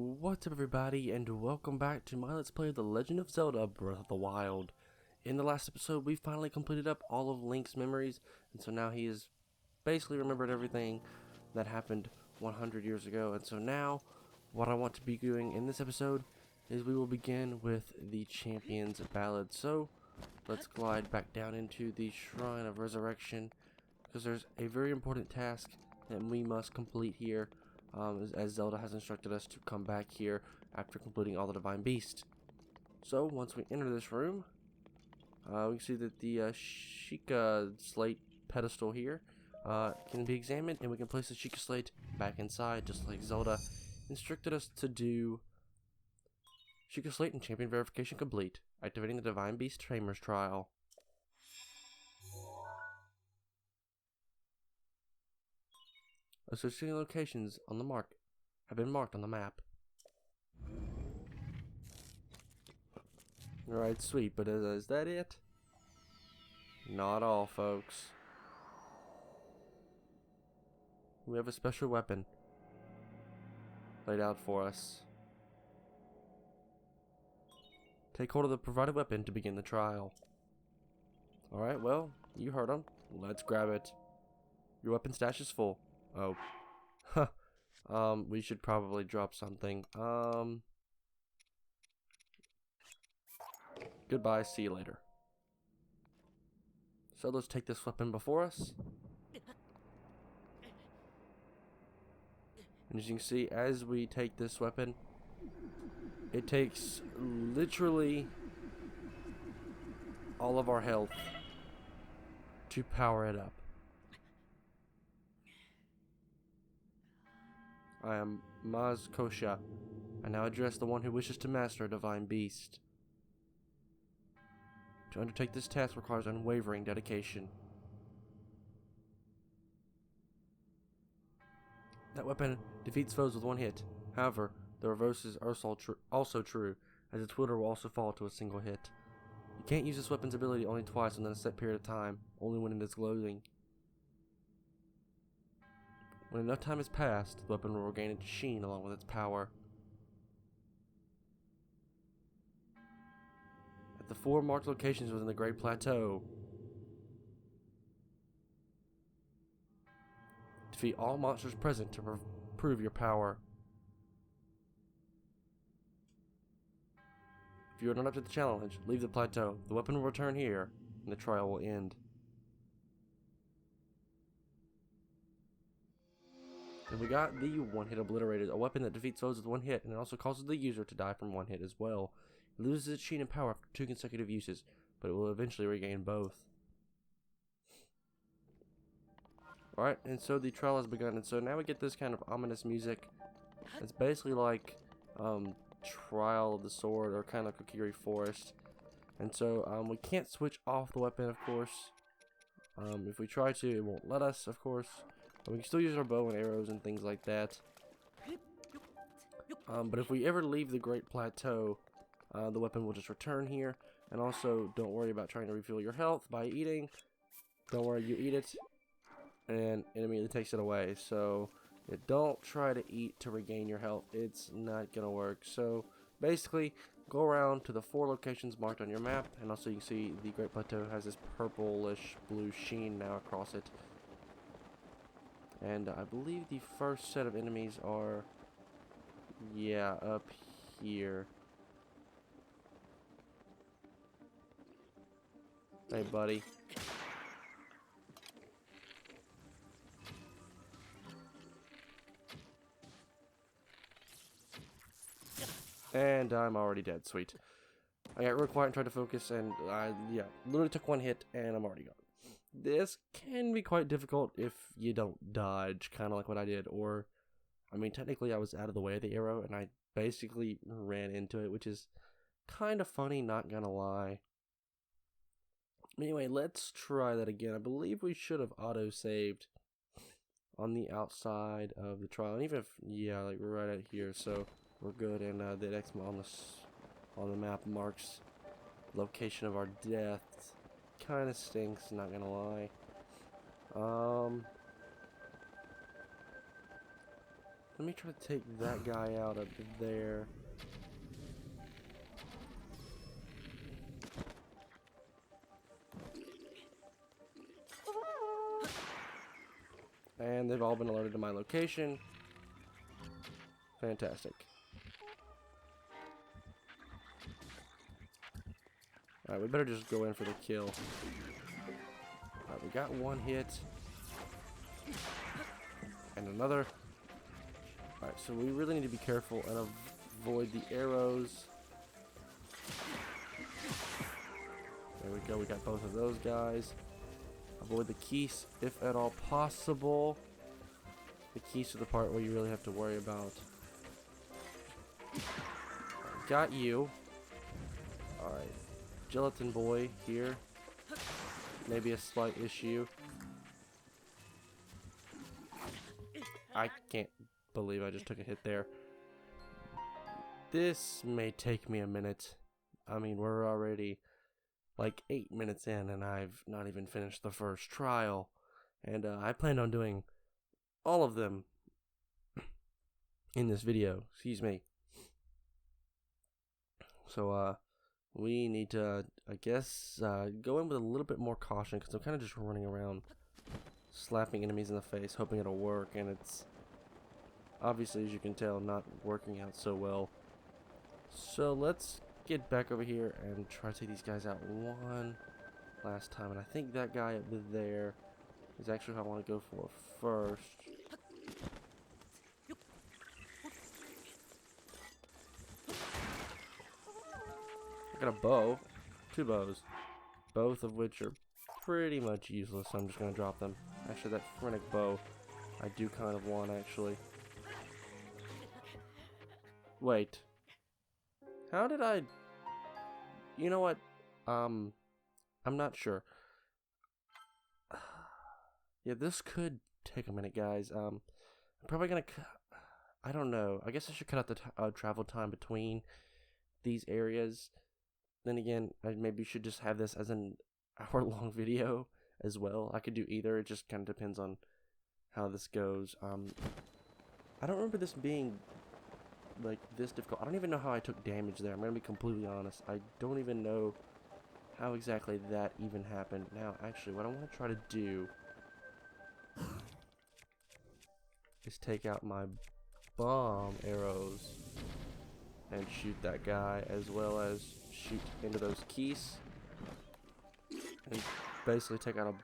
What's up everybody, and welcome back to my Let's Play of The Legend of Zelda Breath of the Wild. In the last episode, we finally completed up all of Link's memories, and so now he has basically remembered everything that happened 100 years ago. And so now, what I want to be doing in this episode is we will begin with the Champion's Ballad. So, let's glide back down into the Shrine of Resurrection, because there's a very important task that we must complete here. As Zelda has instructed us to come back here after completing all the Divine Beast. So, once we enter this room, we can see that the Sheikah Slate pedestal here can be examined, and we can place the Sheikah Slate back inside, just like Zelda instructed us to do. Sheikah Slate and Champion Verification complete. Activating the Divine Beast Tamer's Trial. Associating locations on the mark have been marked on the map. Alright, sweet, but is that it? Not all, folks. We have a special weapon laid out for us. Take hold of the provided weapon to begin the trial. Alright, well, you heard him. Let's grab it. Your weapon stash is full. Oh. Huh. We should probably drop something. Goodbye, see you later. So let's take this weapon before us. And as you can see, as we take this weapon, it takes literally all of our health to power it up. I am Maz Kosha. I now address the one who wishes to master a divine beast. To undertake this task requires unwavering dedication. That weapon defeats foes with one hit. However, the reverse is also true, as its wielder will also fall to a single hit. You can't use this weapon's ability only twice within a set period of time, only when it is glowing. When enough time has passed, the weapon will regain its sheen along with its power. At the 4 marked locations within the Great Plateau, defeat all monsters present to prove your power. If you are not up to the challenge, leave the plateau. The weapon will return here, and the trial will end. And we got the one-hit obliterated, a weapon that defeats foes with one hit, and it also causes the user to die from one hit as well. It loses its sheen and power after 2 consecutive uses, but it will eventually regain both. Alright, and so the trial has begun, and so now we get this kind of ominous music. It's basically like Trial of the Sword, or kind of Kokiri Forest. And so we can't switch off the weapon, of course. If we try to, it won't let us, of course. We can still use our bow and arrows and things like that. But if we ever leave the Great Plateau, the weapon will just return here. And also, don't worry about trying to refuel your health by eating. Don't worry, you eat it, and it immediately takes it away. So, don't try to eat to regain your health. It's not going to work. So, basically, go around to the 4 locations marked on your map. And also, you can see the Great Plateau has this purplish blue sheen now across it. And I believe the first set of enemies are, yeah, up here. Hey, buddy. And I'm already dead. Sweet. I got real quiet and tried to focus, and yeah, literally took 1 hit, and I'm already gone. This can be quite difficult if you don't dodge, kind of like what I did, or, I mean, technically I was out of the way of the arrow, and I basically ran into it, which is kind of funny, not gonna lie. Anyway, let's try that again. I believe we should have auto-saved on the outside of the trial, and even if, yeah, like right out here, so we're good, and the X on the map marks the location of our death. Kind of stinks, not gonna lie. Let me try to take that guy out up there. And they've all been alerted to my location. Fantastic. Alright, we better just go in for the kill. Alright, we got one hit. And another. Alright, so we really need to be careful and avoid the arrows. There we go, we got both of those guys. Avoid the keys if at all possible. The keys are the part where you really have to worry about. Got you. Alright. Gelatin boy here. Maybe a slight issue. I can't believe I just took a hit there. This may take me a minute. I mean, we're already like 8 minutes in and I've not even finished the first trial. And I plan on doing all of them in this video. Excuse me. So, we need to, I guess, go in with a little bit more caution because I'm kind of just running around slapping enemies in the face, hoping it'll work, and it's obviously, as you can tell, not working out so well. So let's get back over here and try to take these guys out one last time, and I think that guy up there is actually who I want to go for first. I got a bow, 2 bows, both of which are pretty much useless, so I'm just going to drop them. Actually, that phrenic bow, I do kind of want, actually. Wait. How did I... You know what? I'm not sure. Yeah, this could take a minute, guys. I'm probably going to... I don't know. I guess I should cut out the travel time between these areas. Then again, I maybe should just have this as an hour-long video as well. I could do either. It just kind of depends on how this goes. I don't remember this being like this difficult. I don't even know how I took damage there. I'm gonna be completely honest. I don't even know how exactly that even happened. Now, actually, what I want to try to do is take out my bomb arrows and shoot that guy, as well as shoot into those keys and basically take out a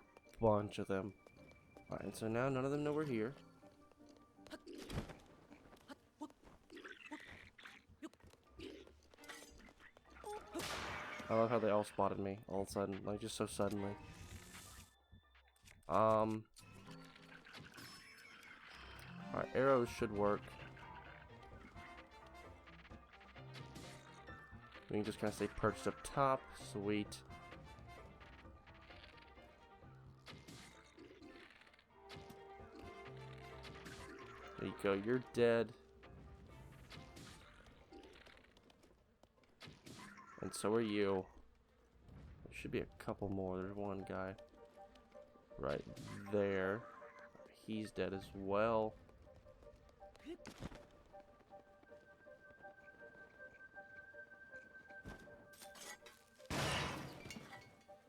bunch of them. Alright, so now none of them know we're here. I love how they all spotted me all of a sudden, like just so suddenly. Alright, arrows should work. We can just kind of stay perched up top. Sweet. There you go, you're dead. And so are you. There should be a couple more. There's one guy right there. He's dead as well.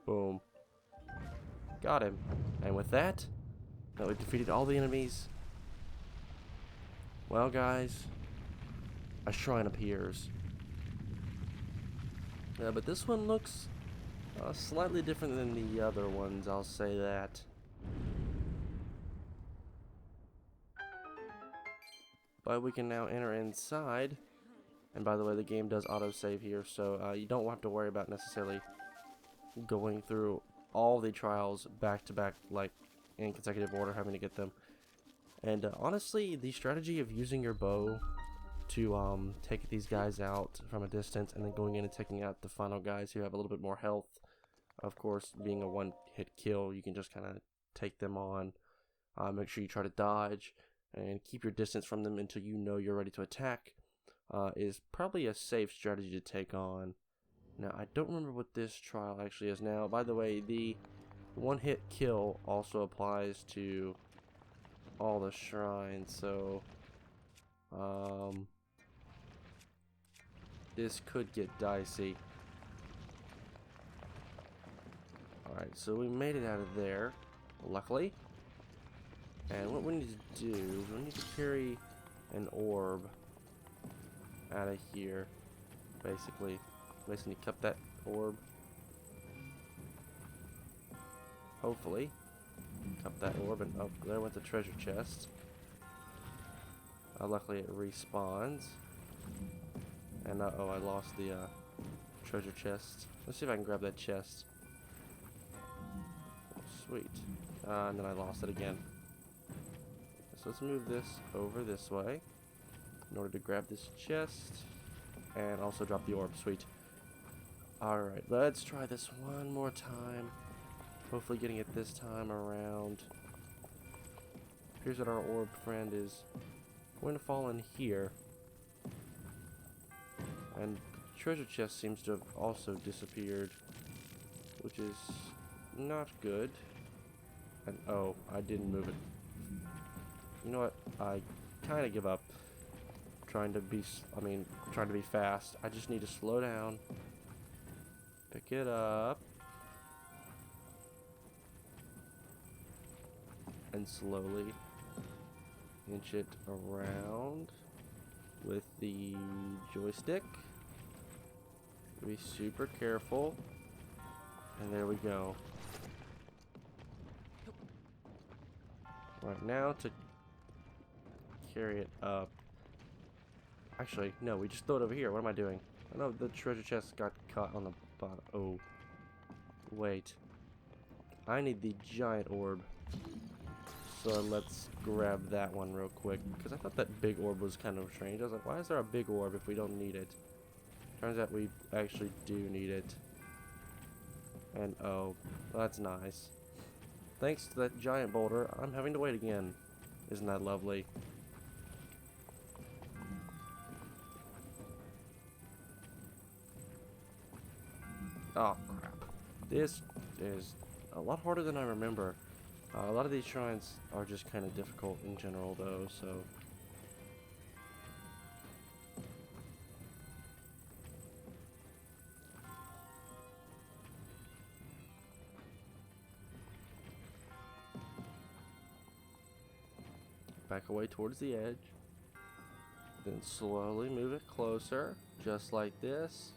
Boom. Got him. And with that, now we've defeated all the enemies. Well, guys, a shrine appears. But this one looks slightly different than the other ones, I'll say that. But we can now enter inside. And by the way, the game does autosave here, so you don't have to worry about necessarily going through all the trials back to back, like in consecutive order, having to get them. And honestly, the strategy of using your bow to take these guys out from a distance and then going in and taking out the final guys who have a little bit more health, of course, being a one-hit kill, you can just kind of take them on. Make sure you try to dodge and keep your distance from them until you know you're ready to attack, is probably a safe strategy to take on. Now, I don't remember what this trial actually is now. By the way, the one-hit kill also applies to all the shrines, so This could get dicey. Alright, so we made it out of there, luckily. And what we need to do is we need to carry an orb out of here, basically. Basically, need to cut that orb. Hopefully. Cup that orb, and oh, there went the treasure chest. Luckily it respawns. And uh-oh, I lost the treasure chest. Let's see if I can grab that chest. Oh, sweet. And then I lost it again. So let's move this over this way in order to grab this chest. And also drop the orb. Sweet. Alright, let's try this one more time. Hopefully getting it this time around. Here's what our orb friend is going to fall in here. And the treasure chest seems to have also disappeared, which is not good. And oh, I didn't move it. You know what? I kind of give up trying to be fast. I just need to slow down. Pick it up. And slowly inch it around with the joystick. Be super careful. And there we go. Right now to carry it up. Actually, no, we just throw it over here. What am I doing? I know the treasure chest got caught on the bottom. Oh. Wait. I need the giant orb. So let's grab that one real quick, because I thought that big orb was kind of strange. I was like, why is there a big orb if we don't need it? Turns out we actually do need it. And oh, that's nice. Thanks to that giant boulder, I'm having to wait again. Isn't that lovely? Oh, crap. This is a lot harder than I remember. A lot of these shrines are just kind of difficult in general, though, so... Back away towards the edge. Then slowly move it closer, just like this.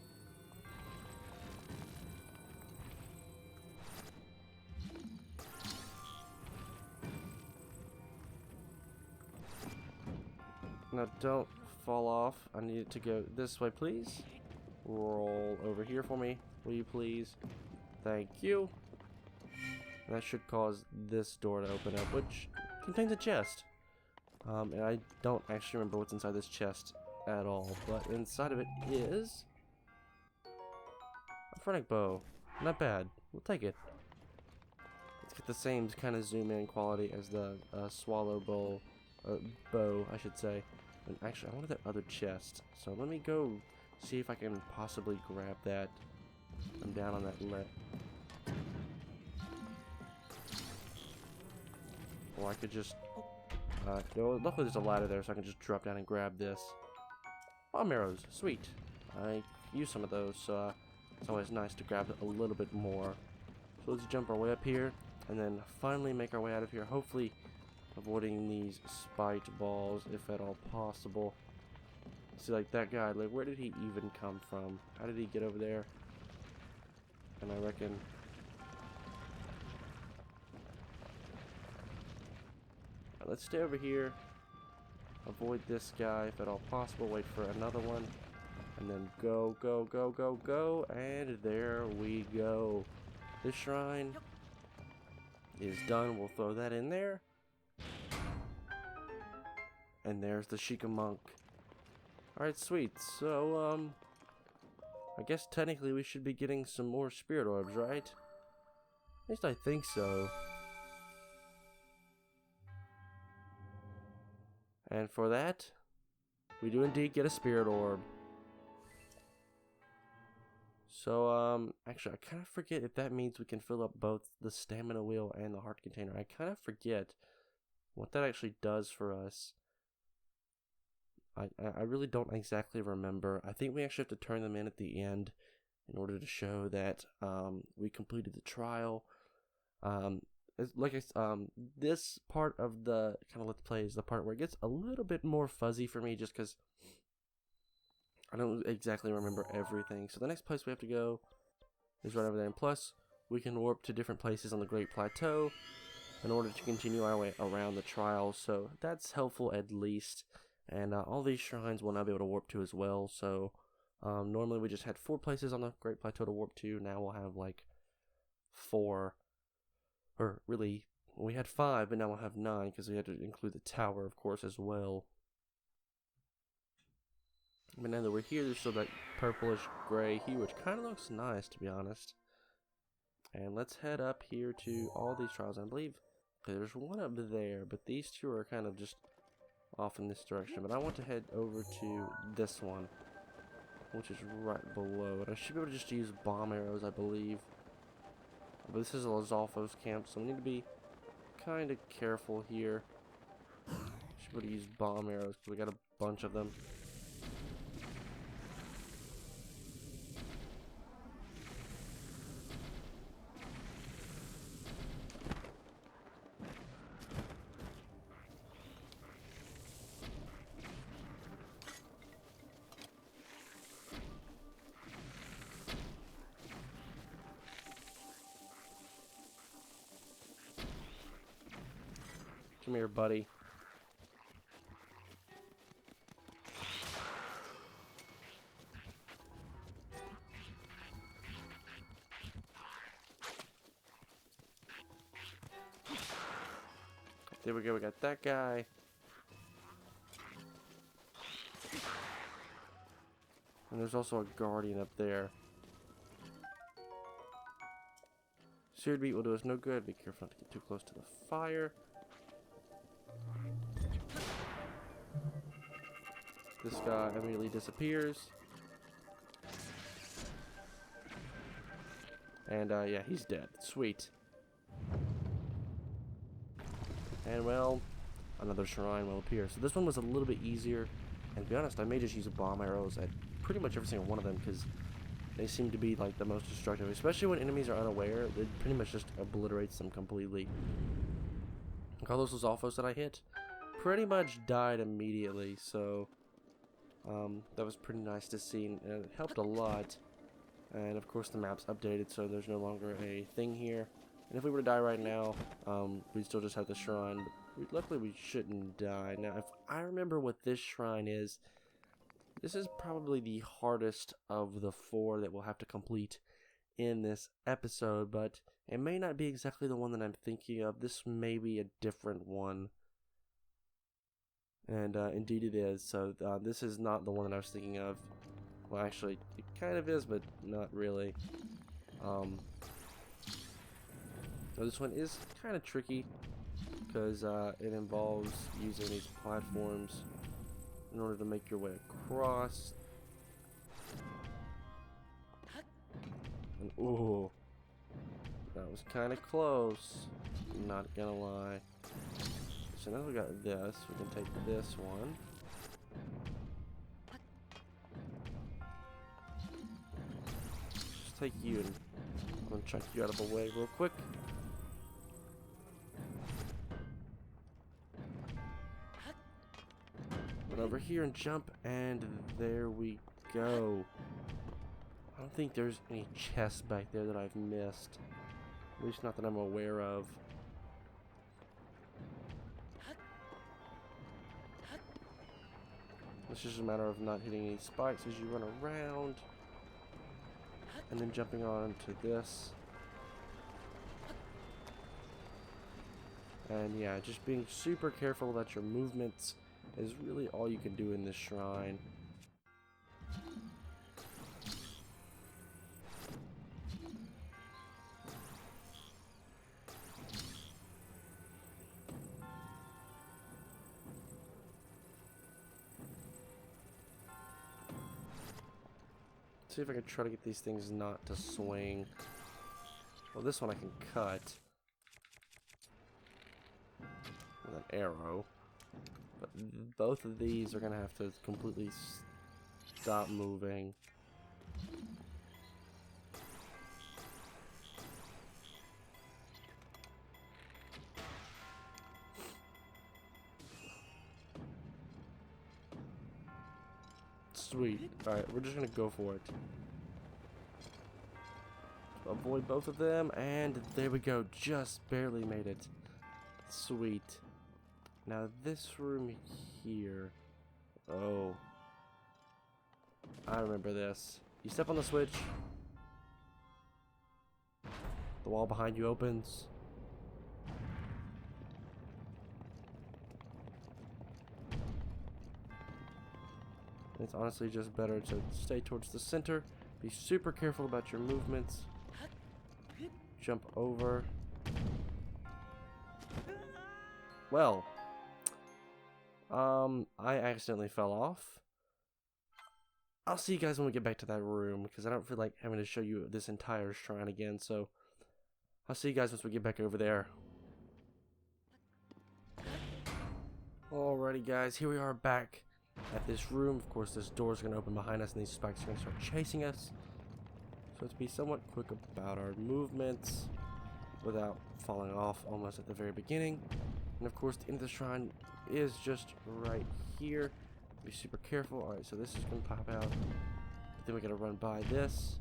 Now don't fall off. I need it to go this way, please. Roll over here for me, will you please? Thank you. And that should cause this door to open up, which contains a chest. And I don't actually remember what's inside this chest at all, but inside of it is a Phrenic bow. Not bad. We'll take it. Let's get the same kind of zoom in quality as the swallow bow, I should say. And actually, I wanted that other chest, so let me go see if I can possibly grab that. I'm down on that lip. Or I could just luckily there's a ladder there, so I can just drop down and grab this. Bomb arrows, sweet. I use some of those, so it's always nice to grab a little bit more. So let's jump our way up here, and then finally make our way out of here, hopefully avoiding these spite balls, if at all possible. See, like that guy, like where did he even come from? How did he get over there? And I reckon... Let's stay over here, avoid this guy if at all possible, wait for another one, and then go, go, go, go, go, and there we go. This shrine is done. We'll throw that in there. And there's the Sheikah monk. Alright, sweet. So, I guess technically we should be getting some more spirit orbs, right? At least I think so. And for that, we do indeed get a spirit orb. So, actually, I kind of forget if that means we can fill up both the stamina wheel and the heart container. I kind of forget what that actually does for us. I really don't exactly remember. I think we actually have to turn them in at the end in order to show that we completed the trial. This part of the kind of let's play is the part where it gets a little bit more fuzzy for me, just because I don't exactly remember everything. So the next place we have to go is right over there, and plus we can warp to different places on the Great Plateau in order to continue our way around the trial. So that's helpful at least. And all these shrines we'll now be able to warp to as well. So normally we just had 4 places on the Great Plateau to warp to. Now we'll have like 4. Or really, we had 5, but now we'll have 9 because we had to include the tower, of course, as well. But now that we're here, there's still that purplish gray hue, which kind of looks nice, to be honest. And let's head up here to all these trials. I believe there's one up there, but these 2 are kind of just off in this direction. But I want to head over to this one, which is right below it. I should be able to just use bomb arrows, I believe. But this is a Lizalfo's camp, so we need to be kind of careful here. Should be able to use bomb arrows because we got a bunch of them. Come here, buddy. There we go, we got that guy. And there's also a guardian up there. Seared meat will do us no good. Be careful not to get too close to the fire. This guy immediately disappears. And yeah, he's dead. Sweet. And well, another shrine will appear. So this one was a little bit easier. And to be honest, I may just use bomb arrows at pretty much every single one of them because they seem to be like the most destructive. Especially when enemies are unaware, it pretty much just obliterates them completely. Like all those Lizalfos that I hit pretty much died immediately. So that was pretty nice to see, and it helped a lot. And of course the map's updated, so there's no longer a thing here. And if we were to die right now, we'd still just have the shrine. But luckily we shouldn't die. Now, if I remember what this shrine is, this is probably the hardest of the 4 that we'll have to complete in this episode. But it may not be exactly the one that I'm thinking of. This may be a different one. And indeed it is. So this is not the one that I was thinking of. Well, actually, it kind of is, but not really. So this one is kind of tricky because it involves using these platforms in order to make your way across. And ooh, that was kind of close. Not gonna lie. So now we got this. We can take this one. Just take you and I'm gonna chuck you out of the way real quick. Run over here and jump, and there we go. I don't think there's any chests back there that I've missed. At least not that I'm aware of. It's just a matter of not hitting any spikes as you run around. And then jumping on to this. And yeah, just being super careful about your movements is really all you can do in this shrine. See if I can try to get these things not to swing. Well, this one I can cut with an arrow. But both of these are gonna have to completely stop moving. Sweet. Alright, we're just gonna go for it. Avoid both of them, and there we go. Just barely made it. Sweet. Now this room here. Oh. I remember this. You step on the switch. The wall behind you opens. It's honestly just better to stay towards the center. Be super careful about your movements. Jump over. Well, I accidentally fell off. I'll see you guys when we get back to that room, because I don't feel like having to show you this entire shrine again, so I'll see you guys once we get back over there. Alrighty guys, here we are back at this room. Of course, this door's going to open behind us and these spikes are going to start chasing us. So let's be somewhat quick about our movements without falling off almost at the very beginning. And of course, the end of the shrine is just right here. Be super careful. Alright, so this is going to pop out. But then we got to run by this.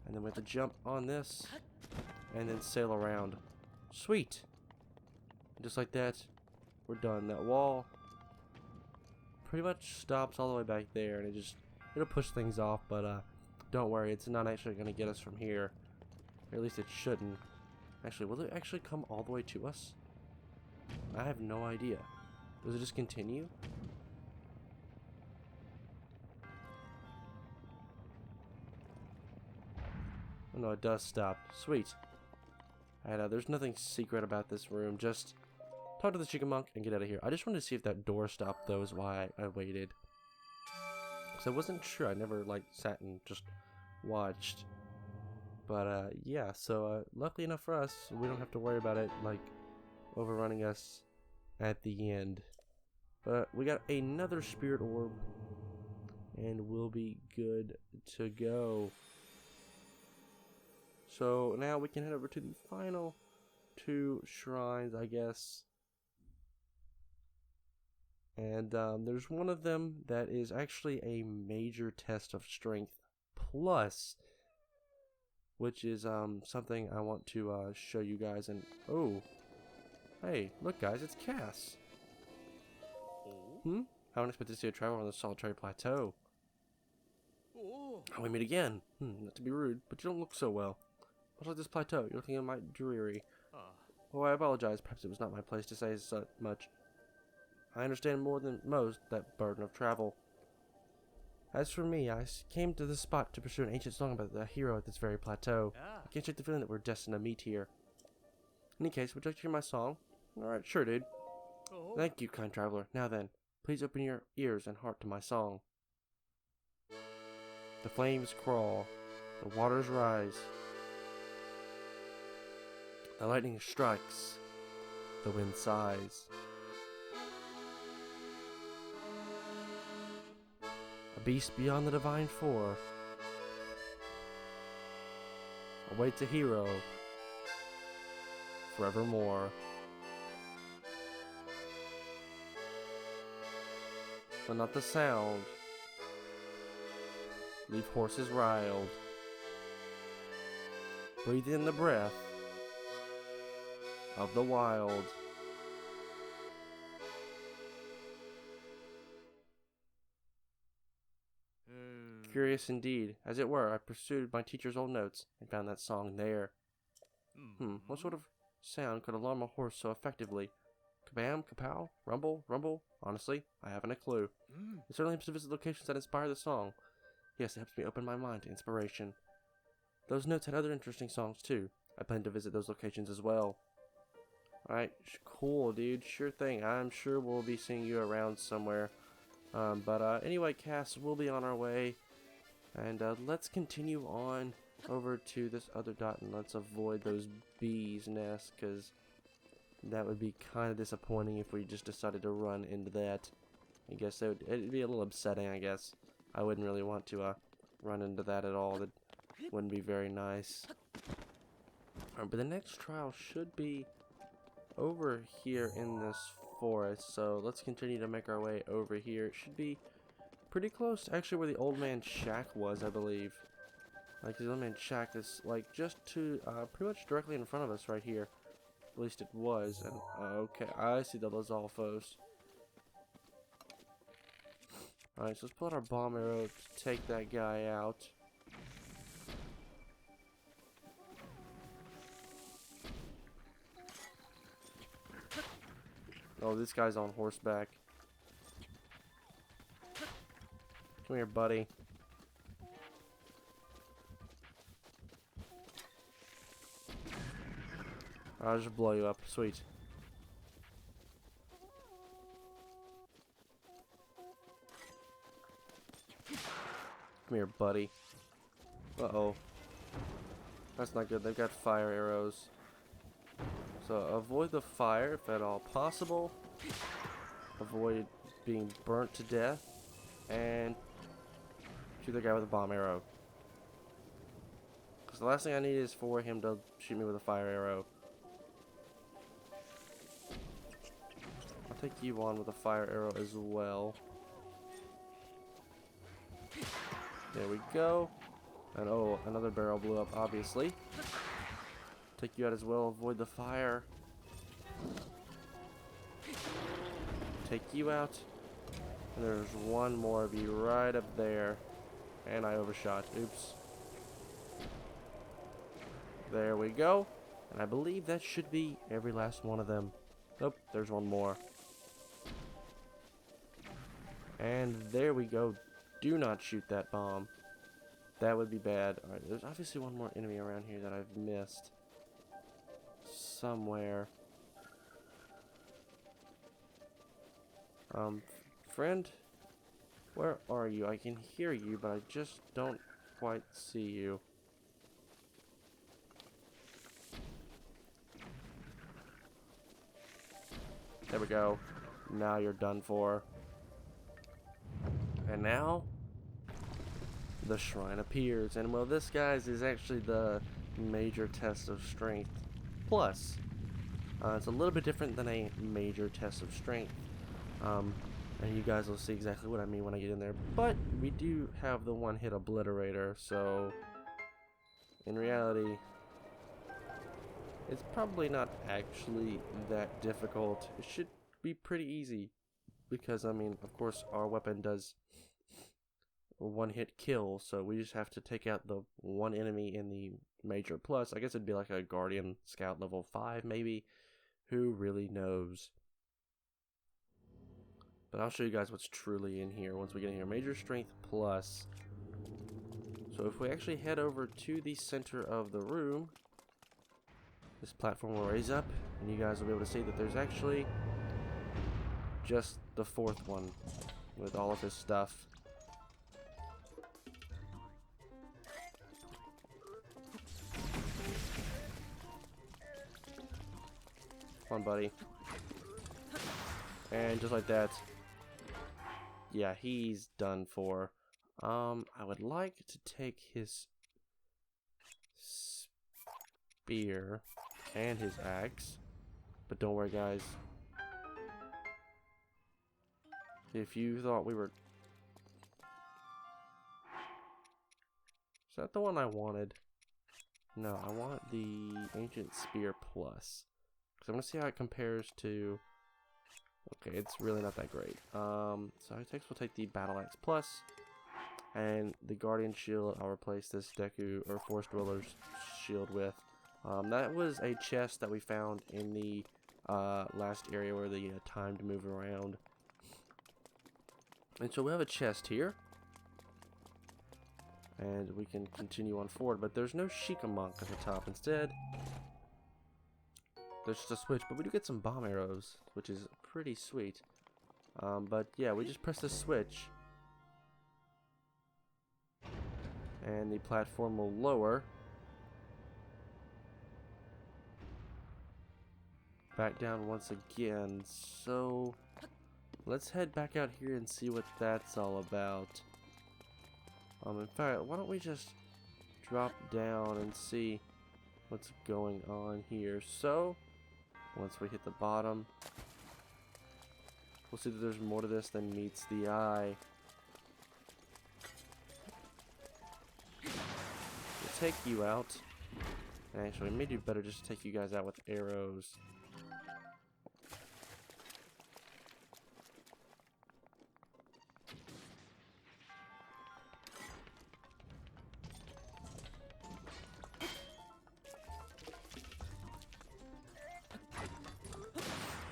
And then we have to jump on this. And then sail around. Sweet! And just like that, we're done. That wall pretty much stops all the way back there, and it'll push things off, but don't worry, it's not actually going to get us from here, or at least it shouldn't. Actually, will it actually come all the way to us? I have no idea. Does it just continue? Oh no, it does stop. Sweet. And there's nothing secret about this room, just talk to the chicken monk and get out of here. I just wanted to see if that door stopped, though, is why I waited. Because I wasn't sure. I never, like, sat and just watched. But, yeah, so, luckily enough for us, we don't have to worry about it, like, overrunning us at the end. But we got another spirit orb, and we'll be good to go. So, now we can head over to the final two shrines, I guess. And there's one of them that is actually a major test of strength plus, which is something I want to show you guys. And oh, hey, look guys, it's Cass. I don't expect to see a traveler on the solitary plateau. We meet again. Not to be rude, but you don't look so well. Much like this plateau, you're looking at my dreary. Oh, I apologize. Perhaps it was not my place to say so much. I understand more than most that burden of travel. As for me, I came to this spot to pursue an ancient song about the hero at this very plateau. I can't shake the feeling that we're destined to meet here. In any case, would you like to hear my song? Alright, sure, dude. Thank you, kind traveler. Now then, please open your ears and heart to my song. The flames crawl, the waters rise, the lightning strikes, the wind sighs. A beast beyond the divine four awaits a hero forevermore. But not the sound. Leave horses riled. Breathe in the breath of the wild. Curious indeed. As it were, I pursued my teacher's old notes and found that song there. What sort of sound could alarm a horse so effectively? Kabam, kapow, rumble, rumble? Honestly, I haven't a clue. It certainly helps to visit locations that inspire the song. Yes, it helps me open my mind to inspiration. Those notes had other interesting songs too. I plan to visit those locations as well. Alright, cool dude, sure thing. I'm sure we'll be seeing you around somewhere. Anyway, Cass, we'll be on our way. And let's continue on over to this other dot and let's avoid those bees' nests, because That would be kind of disappointing if we just decided to run into that. I guess it'd be a little upsetting, I guess. I wouldn't really want to run into that at all. That wouldn't be very nice. But the next trial should be over here in this forest. So let's continue to make our way over here. It should be pretty close to actually where the old man's shack was, I believe. Like, the old man's shack is like just to pretty much directly in front of us right here. At least it was. And okay, I see the Lizalfos. Alright, so let's pull out our bomb arrow to take that guy out. Oh, this guy's on horseback. Come here, buddy. I'll just blow you up. Sweet. Come here, buddy. Uh-oh. That's not good. They've got fire arrows. So avoid the fire if at all possible. Avoid being burnt to death. And shoot the guy with a bomb arrow. Because the last thing I need is for him to shoot me with a fire arrow. I'll take you on with a fire arrow as well. There we go. And oh, another barrel blew up, obviously. Take you out as well. Avoid the fire. Take you out. And there's one more of you right up there. And I overshot. Oops. There we go. And I believe that should be every last one of them. Nope, there's one more. And there we go. Do not shoot that bomb. That would be bad. Alright, there's obviously one more enemy around here that I've missed. Somewhere. Friend? Where are you? I can hear you, but I just don't quite see you. There we go. Now you're done for. And now the shrine appears, and well, this, guys, is actually the major test of strength plus. It's a little bit different than a major test of strength, and you guys will see exactly what I mean when I get in there. But we do have the one-hit obliterator, so in reality it's probably not actually that difficult. It should be pretty easy because, I mean, of course our weapon does one-hit kill, so we just have to take out the one enemy in the major plus. I guess it'd be like a Guardian Scout level 5 maybe. Who really knows? But I'll show you guys what's truly in here once we get in here. Major strength plus. So if we actually head over to the center of the room, this platform will raise up, and you guys will be able to see that there's actually just the fourth one with all of his stuff. Come on, buddy. And just like that, yeah, he's done for. I would like to take his spear and his axe, but don't worry, guys. If you thought we were... Is that the one I wanted? No, I want the Ancient Spear Plus. Because I want to see how it compares to... Okay, it's really not that great. So we'll take the Battle Axe Plus. And the Guardian Shield, I'll replace this Deku, or Forest Dweller's shield with. That was a chest that we found in the last area where the time to move around. And so we have a chest here. And we can continue on forward, but there's no Sheikah Monk at the top. Instead, there's just a switch, but we do get some bomb arrows, which is pretty sweet. But yeah, we just press the switch, and the platform will lower. back down once again. So let's head back out here and see what that's all about. In fact, why don't we just drop down and see what's going on here. So once we hit the bottom, we'll see that there's more to this than meets the eye. We'll take you out. And actually, it may do better just to take you guys out with arrows.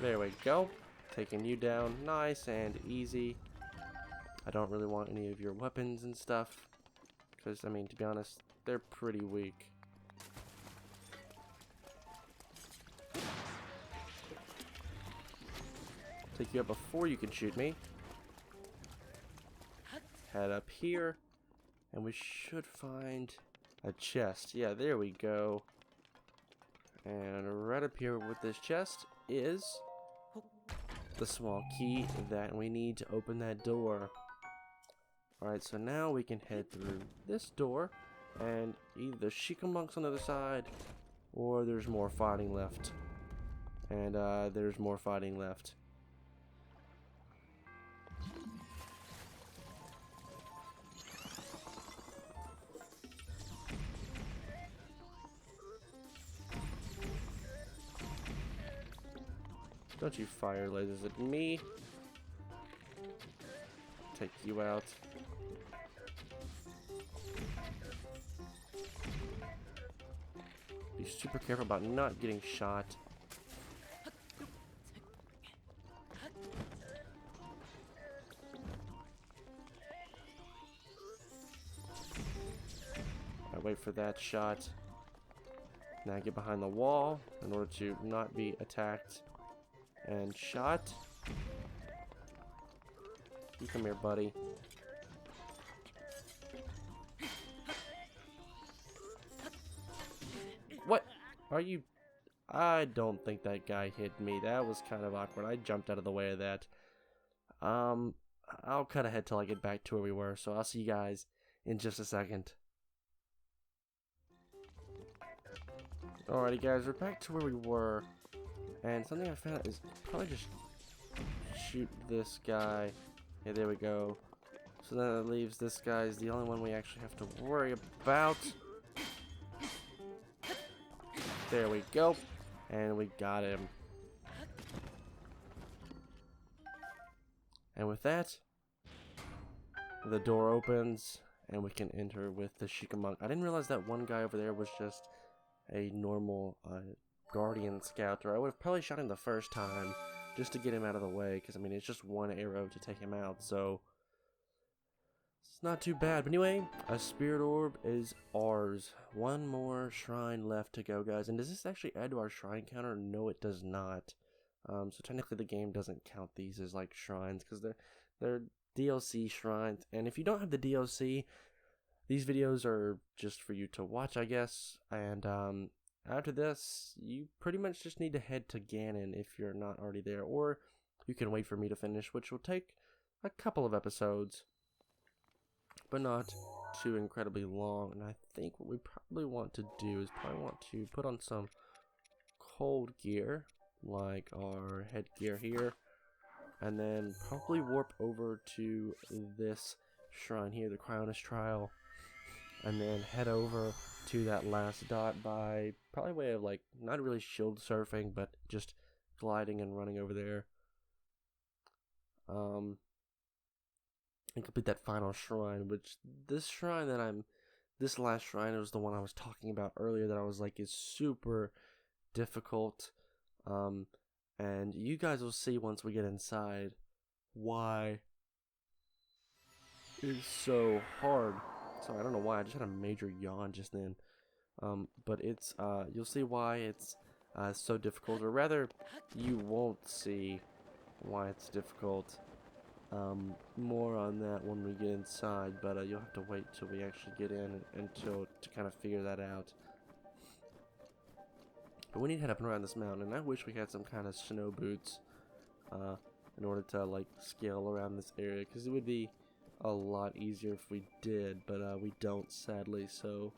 There we go. Taking you down nice and easy. I don't really want any of your weapons and stuff, because, I mean, to be honest, they're pretty weak. Take you up before you can shoot me. Head up here, and we should find a chest. Yeah, there we go. And right up here with this chest is the small key that we need to open that door. Alright, so now we can head through this door, and either the Sheikah monks on the other side, or there's more fighting left. And there's more fighting left. Don't you fire lasers at me. Take you out. Be super careful about not getting shot. I wait for that shot. Now get behind the wall in order to not be attacked and shot. You come here, buddy. What are you? I don't think that guy hit me. That was kind of awkward. I jumped out of the way of that. I'll cut ahead till I get back to where we were, so I'll see you guys in just a second. Alrighty guys, we're back to where we were, and something I found is probably just shoot this guy. Yeah, there we go. So then it leaves this guy is the only one we actually have to worry about. There we go, and we got him. And with that, the door opens, and we can enter with the Sheikah monk. I didn't realize that one guy over there was just a normal guardian scout, or I would have probably shot him the first time just to get him out of the way, because I mean it's just one arrow to take him out, so it's not too bad. But anyway, a spirit orb is ours. One more shrine left to go, guys. And does this actually add to our shrine counter? No, it does not. So technically the game doesn't count these as like shrines, because they're DLC shrines, and if you don't have the DLC, these videos are just for you to watch, I guess. And after this, you pretty much just need to head to Ganon if you're not already there, or you can wait for me to finish, which will take a couple of episodes, but not too incredibly long. And I think what we probably want to do is probably want to put on some cold gear, like our headgear here, and then probably warp over to this shrine here, the Cryonis Trial, and then head over to that last dot by probably way of like not really shield surfing, but just gliding and running over there, and complete that final shrine. Which this last shrine was the one I was talking about earlier that I was like is super difficult, and you guys will see once we get inside why it's so hard. Sorry, I don't know why, I just had a major yawn just then. But it's, you'll see why it's so difficult, or rather, you won't see why it's difficult. More on that when we get inside, but you'll have to wait till we actually get in until to kind of figure that out. But we need to head up and around this mountain. I wish we had some kind of snow boots in order to like scale around this area, because it would be a lot easier if we did, but we don't, sadly. So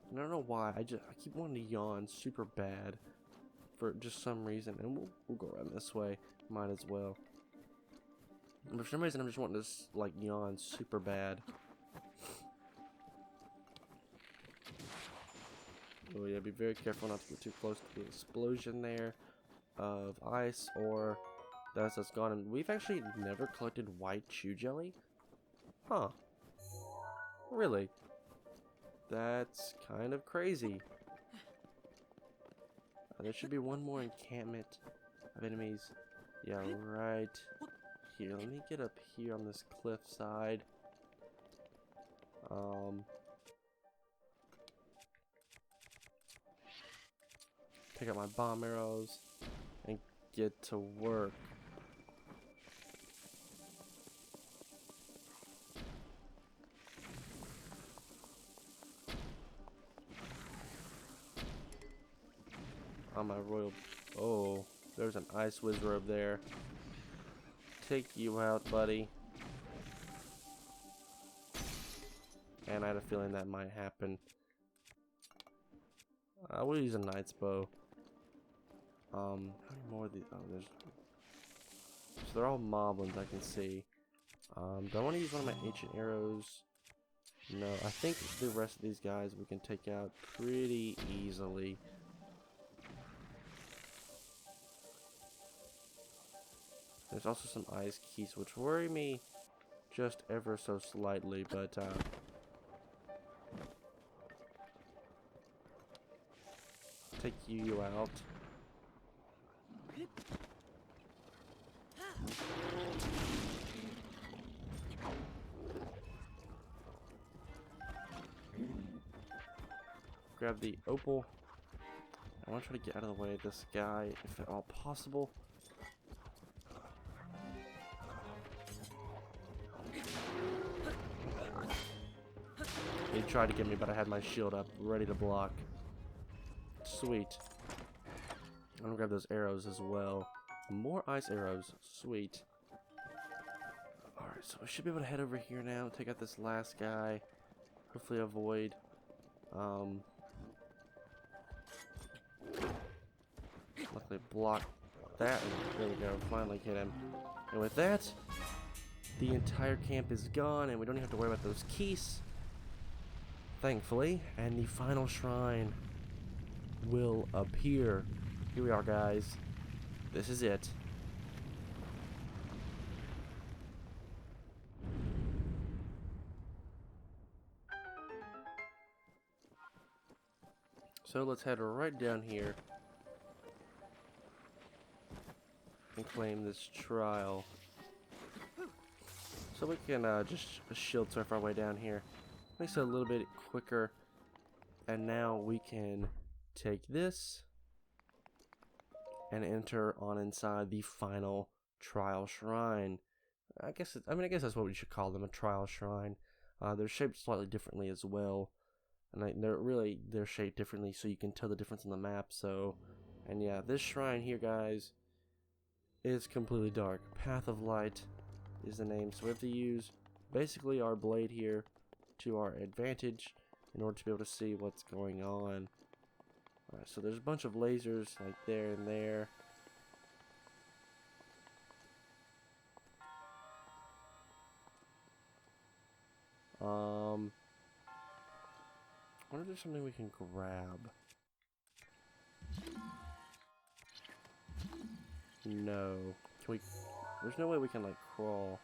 and I don't know why I keep wanting to yawn super bad for just some reason, and we'll go around this way. Might as well. And for some reason, I'm just wanting to like yawn super bad. Oh yeah, be very careful not to get too close to the explosion there of ice, or that's gone. And we've actually never collected white chew jelly. Huh. Really? That's kind of crazy. There should be one more encampment of enemies. Yeah, right here. Let me get up here on this cliff side. Pick up my bomb arrows and get to work. On my royal... Oh, there's an ice wizard there. Take you out, buddy. And I had a feeling that might happen. We'll use a knight's bow. How many more of these? Oh, there's... So they're all moblins, I can see. Do I want to use one of my ancient arrows? No, I think the rest of these guys we can take out pretty easily. There's also some ice keys, which worry me just ever so slightly, but take you out. Grab the opal. I want to try to get out of the way of this guy, if at all possible. He tried to get me, but I had my shield up, ready to block. Sweet. I'm gonna grab those arrows as well. More ice arrows. Sweet. Alright, so I should be able to head over here now, take out this last guy. Hopefully avoid luckily block that. There we go. Finally hit him. And with that, the entire camp is gone, and we don't even have to worry about those keys. Thankfully, and the final shrine will appear. Here we are, guys. This is it. So let's head right down here and claim this trial. So we can just shield surf our way down here. Makes it a little bit quicker. And now we can take this and enter on inside the final trial shrine. I guess that's what we should call them, a trial shrine. They're shaped slightly differently as well. And they're shaped differently, so you can tell the difference on the map. So, and yeah, this shrine here, guys, is completely dark. Path of Light is the name. So we have to use basically our blade here to our advantage in order to be able to see what's going on. Alright, so there's a bunch of lasers like there and there. I wonder if there's something we can grab. No. Can we... There's no way we can, like, crawl.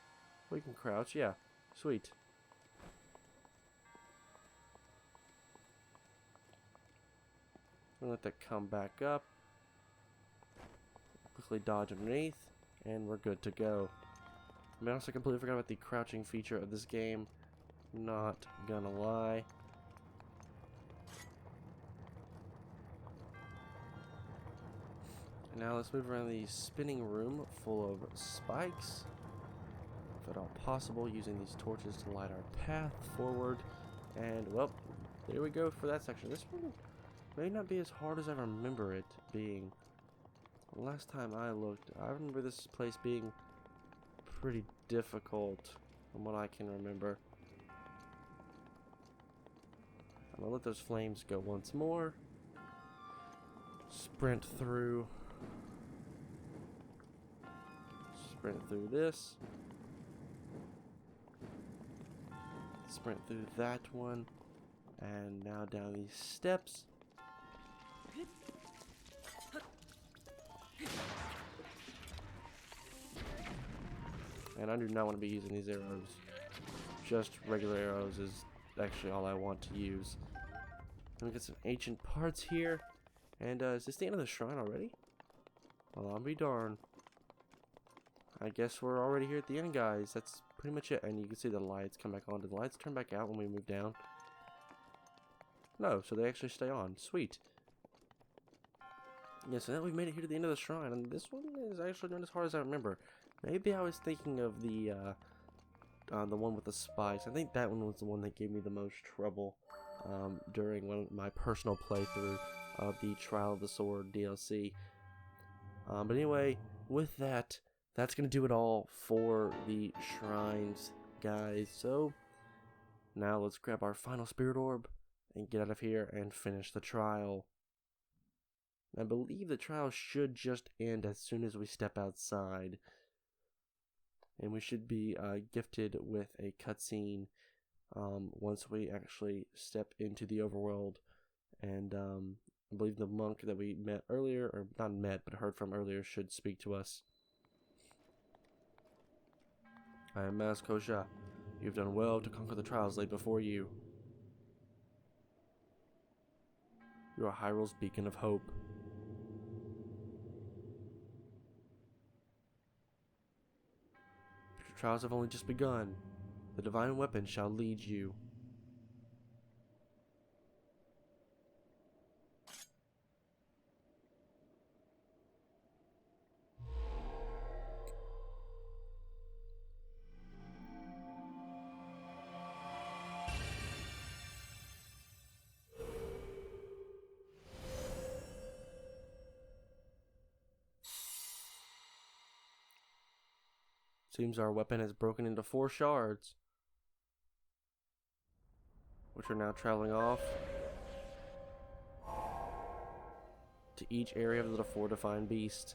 We can crouch, yeah. Sweet. I'm gonna let that come back up. Quickly dodge underneath. And we're good to go. I also completely forgot about the crouching feature of this game. Not gonna lie. Now let's move around the spinning room full of spikes. If at all possible, using these torches to light our path forward. And, well, there we go for that section. This one may not be as hard as I remember it being. Last time I looked, I remember this place being pretty difficult from what I can remember. I'm gonna let those flames go once more. Sprint through. Sprint through this. Sprint through that one. And now down these steps. And I do not want to be using these arrows. Just regular arrows is actually all I want to use. Let me get some ancient parts here. And is this the end of the shrine already? Well, I'll be darned. I guess we're already here at the end, guys. That's pretty much it. And you can see the lights come back on. Did the lights turn back out when we move down? No, so they actually stay on. Sweet. Yeah, so now we've made it here to the end of the shrine. And this one is actually not as hard as I remember. Maybe I was thinking of the one with the spikes. I think that one was the one that gave me the most trouble during one of my personal playthrough of the Trial of the Sword DLC. But anyway, with that, that's going to do it all for the shrines, guys. So, now let's grab our final spirit orb and get out of here and finish the trial. I believe the trial should just end as soon as we step outside. And we should be gifted with a cutscene once we actually step into the overworld. And I believe the monk that we met earlier, or not met, but heard from earlier, should speak to us. I am Mas Kosha. You've done well to conquer the trials laid before you. You are Hyrule's beacon of hope. But your trials have only just begun. The divine weapon shall lead you. Seems our weapon has broken into 4 shards, which are now traveling off to each area of the 4 defined beast.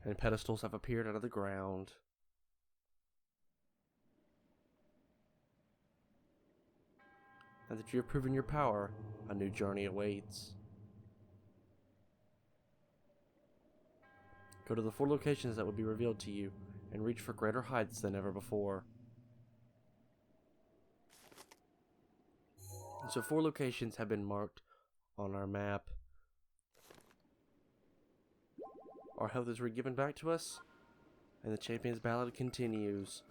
And pedestals have appeared out of the ground. Now that you have proven your power, a new journey awaits. Go to the 4 locations that will be revealed to you, and reach for greater heights than ever before. And so 4 locations have been marked on our map. Our health is re-given back to us, and the champion's ballad continues.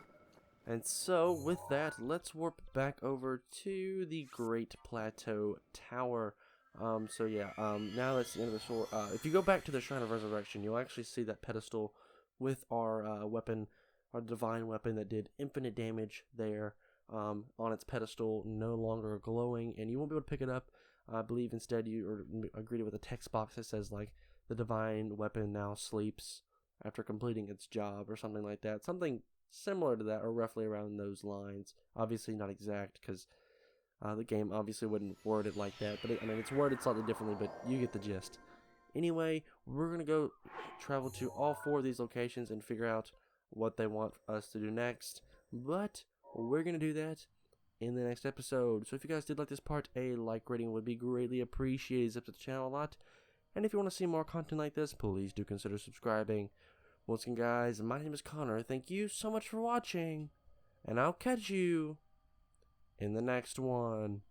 And so, with that, let's warp back over to the Great Plateau Tower. Now that's the end of the sword. If you go back to the Shrine of Resurrection, you'll actually see that pedestal with our weapon, our divine weapon that did infinite damage there on its pedestal, no longer glowing, and you won't be able to pick it up. I believe instead you are greeted with a text box that says, like, the divine weapon now sleeps after completing its job, or something like that. Something similar to that, or roughly around those lines. Obviously not exact, because the game obviously wouldn't word it like that. But it's worded slightly differently, but you get the gist. Anyway, we're going to go travel to all 4 of these locations and figure out what they want us to do next. But we're going to do that in the next episode. So if you guys did like this part, a like rating would be greatly appreciated. It helps the channel a lot. And if you want to see more content like this, please do consider subscribing. Once again, guys, my name is Connor. Thank you so much for watching, and I'll catch you in the next one.